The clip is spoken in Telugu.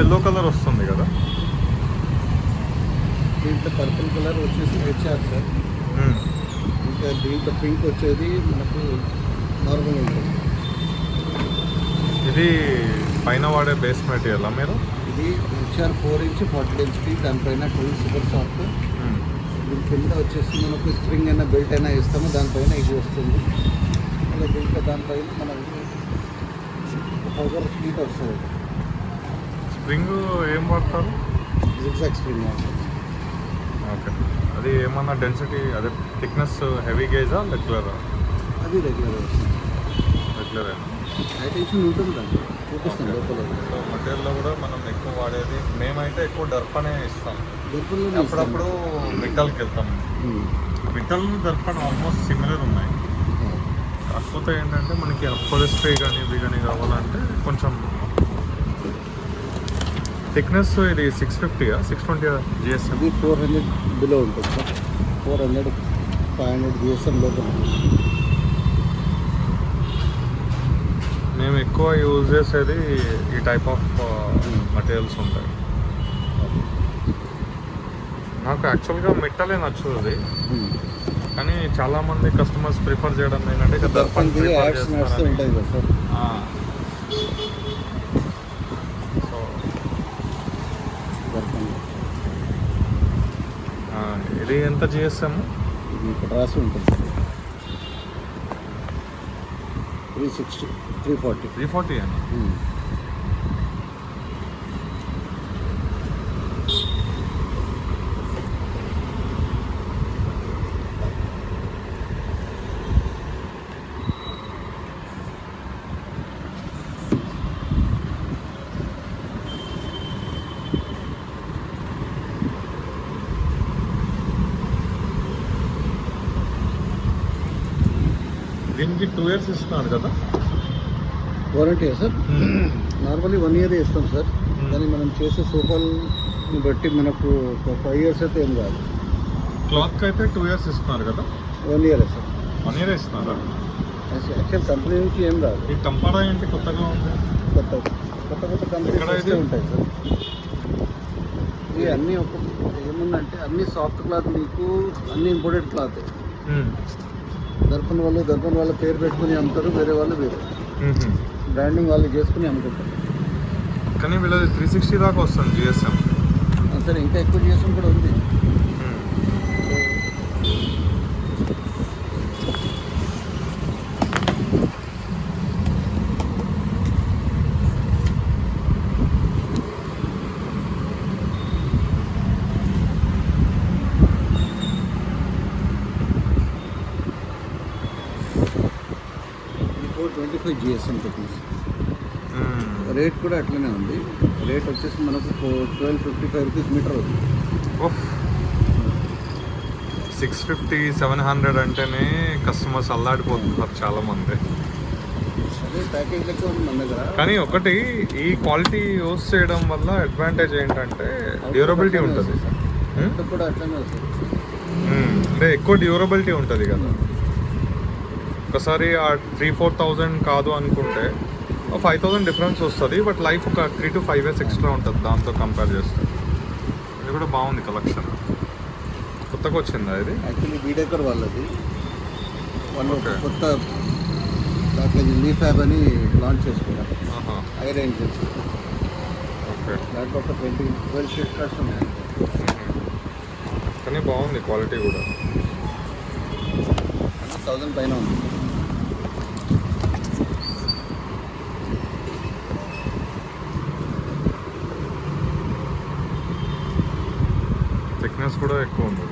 ఎల్లో కలర్ వస్తుంది కదా. దీంట్లో పర్పుల్ కలర్ వచ్చేసి హెచ్ఆర్ సార్. ఇంకా దీంట్లో పింక్ వచ్చేది మనకు నార్మల్ ఉంటుంది. ఇది పైన వాడే బేస్ మెటీరియల్ మీరు? ఇది హెచ్ఆర్ 4 ఇంచ్ 40 డెన్సిటీ, దానిపైన 12 సూపర్ సాఫ్ట్. దీని కింద వచ్చేసి మనకు స్ప్రింగ్ అయినా బెల్ట్ అయినా ఇస్తాము, దానిపైన ఇది వస్తుంది. మళ్ళీ దీంట్లో దానిపైన మనకి ఫైబర్ షీట్ వస్తుంది. స్ప్రింగ్ ఏం వాడతారు? Zigzag spring. ఓకే, అది ఏమన్నా డెన్సిటీ అదే థిక్నెస్ హెవీ గేజా రెగ్యులరా? అది రెగ్యులర్ వస్తుంది. రెగ్యులరేనా? హై టెన్షన్ ఉంటుంది దాంట్లో, చూపిస్తాం లోపల. సో మటీరియల్లో కూడా మనం ఎక్కువ వాడేది, మేమైతే ఎక్కువ డర్పనే ఇస్తాం. అప్పుడప్పుడు మిట్టల్కి వెళ్తాం. మిట్టల్ దర్పణ ఆల్మోస్ట్ సిమిలర్ ఉన్నాయి. కాకపోతే ఏంటంటే మనకి అపోలిస్ట్రీ కానీ ఇవి కానీ కావాలంటే కొంచెం థిక్నెస్. ఇది 650 620 జిఎస్ఎం. అది 400 బిలో ఉంటుంది సార్. 400 500 జిఎస్ఎం లోపల. మేము ఎక్కువ యూజ్ చేసేది ఈ టైప్ ఆఫ్ మటీరియల్స్ ఉంటాయి. నాకు యాక్చువల్గా మిట్టలే నచ్చుతుంది, కానీ చాలామంది కస్టమర్స్ ప్రిఫర్ చేయడం ఏంటంటే ఇక దర్పణ్ ప్రిఫర్ చేస్తారు. ఉంటాయి కదా సార్. సో ఇది ఎంత జిఎస్ఎం? ఇది ఇక్కడ రాసి ఉంటుంది సార్. 360 340 340 అని. దీనికి 2 years ఇస్తున్నారు కదా వారంటీ సార్. నార్మల్లీ 1 year ఇస్తాం సార్. కానీ మనం చేసే సోఫాలని బట్టి మనకు 5 years అయితే ఏం కాదు. క్లాత్కి అయితే 2 years ఇస్తున్నారు కదా. 1 year సార్. 1 year ఇస్తున్నారా? యాక్చువల్ కంపెనీ నుంచి ఏం రాదు. ఈ కంపారా ఏంటి కొత్తగా ఉంది? కొత్త కంపెనీస్ ఉంటాయి సార్. ఇవి అన్నీ ఏముందంటే అన్ని సాఫ్ట్ క్లాత్, మీకు అన్ని ఇంపోర్టెడ్ క్లాత్. దర్పణ్ వాళ్ళ పేరు పెట్టుకుని అమ్ముతారు, వేరే వాళ్ళు వేరే బ్రాండింగ్ వాళ్ళు చేసుకుని అమ్ముకుంటారు. కానీ వీళ్ళది 360 దాకా వస్తుంది జిఎస్ఎం. సరే, ఇంకా ఎక్కువ జిఎస్ఎం కూడా ఉంది. GSM techniques. రేట్ కూడా అట్లనే ఉంది. రేట్ వచ్చేసి మనకు 1255 రూపీస్ మీటర్ అవుతుంది. 650 700 అంటేనే కస్టమర్స్ అల్లాడిపోతున్నారు చాలామంది. అదే ప్యాకేజ్ లెక్క ఉంది మన దగ్గర. కానీ ఒకటి, ఈ క్వాలిటీ యూస్ చేయడం వల్ల అడ్వాంటేజ్ ఏంటంటే డ్యూరబిలిటీ ఉంటుంది. కూడా అట్లనే వస్తుంది. అంటే ఎక్కువ డ్యూరబిలిటీ ఉంటుంది కదా. ఒకసారి ఆ 3-4,000 కాదు అనుకుంటే 5,000 డిఫరెన్స్ వస్తుంది, బట్ లైఫ్ ఒక 3 to 5 years ఎక్స్ట్రా ఉంటుంది దాంతో కంపేర్ చేస్తే. ఇది కూడా బాగుంది కలెక్షన్. కొత్తగా వచ్చిందా ఇది? యాక్చువల్లీ వీడేకర్ వాళ్ళది. వాళ్ళు కొత్త దాంట్లో లీ ఫ్యాబ్ అని లాంచ్ చేసుకున్నారు. High range. ఓకే, దాంట్లో ఒక 12 షీట్ కార్డ్స్ ఉన్నాయి. కానీ బాగుంది క్వాలిటీ కూడా. 1000 పైన ఉంది. థిక్నెస్ కూడా ఎక్కువ ఉంది.